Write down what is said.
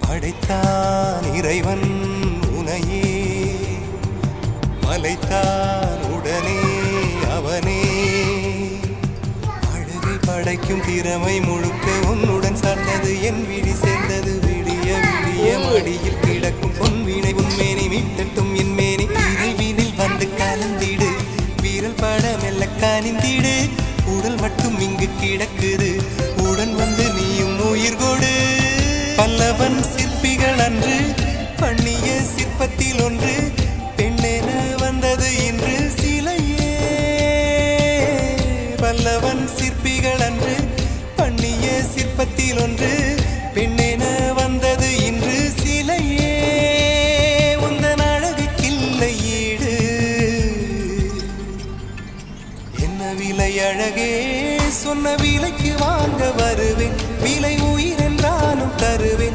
படைத்தான் இறைவன் உனையே, மலைத்தான் உடனே அவனே. அழகை படைக்கும் திறமை முழுக்க உன்னுடன் சார்ந்தது, என் விழி சேர்ந்தது. விடிய விடிய மடியில் கிடக்கும் பொன்வினை உன்மேனி மீட்டட்டும் என் மேனி. விரைவினில் வந்து கலந்திடு, வீரல் பட மெல்ல கனிந்திடு. உடல் மட்டும் இங்கு கிடக்குது, உடன் வந்து நீயும் உயிர் கொடு. பல்லவன் சிற்பிகள் அன்று பண்ணிய சிற்பத்தில் ஒன்று, பெண்ணென வந்தது இன்று சிலையே. பல்லவன் சிற்பிகள் அன்று பண்ணிய சிற்பத்தில் ஒன்று, பெண்ணென வந்தது இன்று சிலையே. உந்தன் அழகுக்கில்லை ஈடு, என்ன விலை அழகே, சொன்ன விலைக்கு வாங்க வருவேன். விலை உயிர் என்றாலும் தருவேன்.